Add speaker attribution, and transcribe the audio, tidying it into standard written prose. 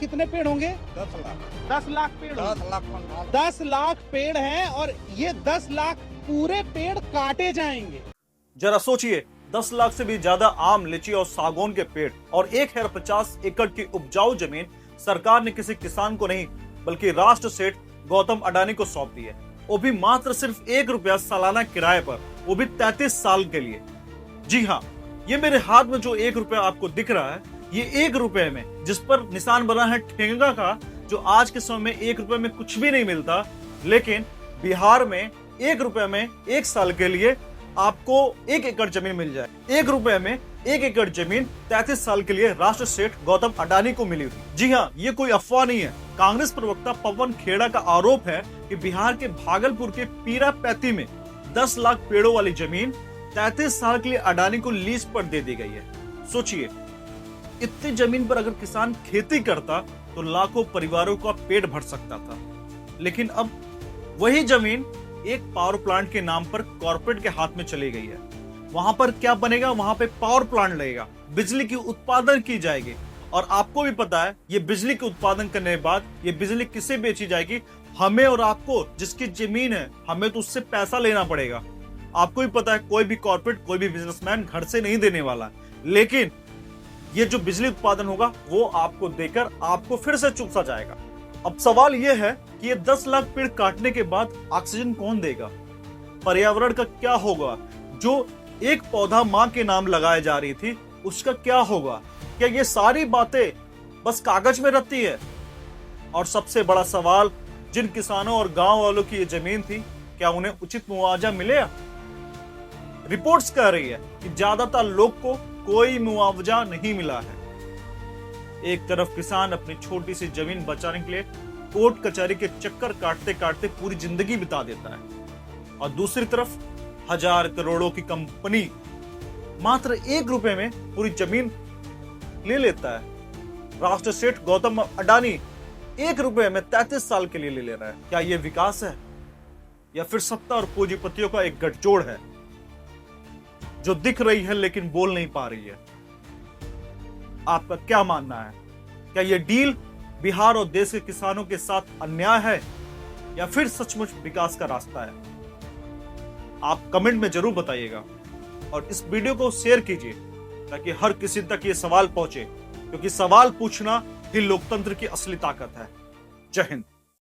Speaker 1: कितने पेड़ होंगे?
Speaker 2: 10 लाख
Speaker 1: 10 लाख पेड़
Speaker 2: 10 लाख पंडाल
Speaker 1: 10 लाख पेड़ हैं और ये 10 लाख पूरे पेड़ काटे जाएंगे।
Speaker 3: जरा सोचिए, 10 लाख से भी ज्यादा आम, लीची और सागौन के पेड़ और 1,50 एकड़ की उपजाऊ जमीन सरकार ने किसी किसान को नहीं बल्कि राष्ट्र सेठ गौतम अडानी को सौंप दी है, वो भी मात्र सिर्फ ₹1 सालाना किराए पर, वो भी 33 साल के लिए। जी हाँ, ये मेरे हाथ में जो ₹1 आपको दिख रहा है, ये ₹1 में जिस पर निशान बना है ठेंगा का, जो आज के समय में ₹1 में कुछ भी नहीं मिलता, लेकिन बिहार में ₹1 में 1 साल के लिए आपको 1 एकड़ जमीन मिल जाए। ₹1 में 1 एकड़ जमीन 33 साल के लिए राष्ट्र सेठ गौतम अडानी को मिली हुई। जी हाँ, ये कोई अफवाह नहीं है। कांग्रेस प्रवक्ता पवन खेड़ा का आरोप है कि बिहार के भागलपुर के पीरापैती में 10 लाख पेड़ों वाली जमीन 33 साल के लिए अडानी को लीज पर दे दी गई है। सोचिए, इतनी जमीन पर अगर किसान खेती करता तो लाखों परिवारों का पेट भर सकता था, लेकिन अब वही जमीन एक पावर प्लांट के नाम पर कॉर्पोरेट के हाथ में चली गई है। वहां पर क्या बनेगा? वहां पे पावर प्लांट लगेगा, बिजली की उत्पादन की जाएगी, और आपको भी पता है ये बिजली के उत्पादन करने के बाद ये बिजली किसे बेची जाएगी? हमें और आपको, जिसकी जमीन है, हमें तो उससे पैसा लेना पड़ेगा। आपको भी पता है कोई भी कॉर्पोरेट, कोई भी बिजनेसमैन घर से नहीं देने वाला, लेकिन ये जो बिजली उत्पादन होगा वो आपको देकर आपको फिर से चूसा जाएगा। अब सवाल यह है कि ये 10 लाख पेड़ काटने के बाद ऑक्सीजन कौन देगा? पर्यावरण का क्या होगा? जो एक पौधा मां के नाम लगाई जा रही थी, उसका क्या होगा? क्या ये सारी बातें बस कागज में रहती है? और सबसे बड़ा सवाल, जिन किसानों और गांव वालों की ये जमीन थी, क्या उन्हें उचित मुआवजा मिलेगा? रिपोर्ट्स कह रही है कि ज्यादातर लोग को कोई मुआवजा नहीं मिला है। एक तरफ किसान अपनी छोटी सी जमीन बचाने के लिए कोर्ट कचहरी के चक्कर काटते काटते पूरी जिंदगी बिता देता है, और दूसरी तरफ हजार करोड़ों की कंपनी मात्र ₹1 में पूरी जमीन ले लेता है। राष्ट्र सेठ गौतम अडानी ₹1 में 33 साल के लिए ले रहा है। क्या यह विकास है, या फिर सत्ता और पूंजीपतियों का एक गठजोड़ है जो दिख रही है लेकिन बोल नहीं पा रही है? आपका क्या मानना है? क्या यह डील बिहार और देश के किसानों के साथ अन्याय है, या फिर सचमुच विकास का रास्ता है? आप कमेंट में जरूर बताइएगा, और इस वीडियो को शेयर कीजिए ताकि हर किसी तक ये सवाल पहुंचे, क्योंकि सवाल पूछना ही लोकतंत्र की असली ताकत है। जय हिंद।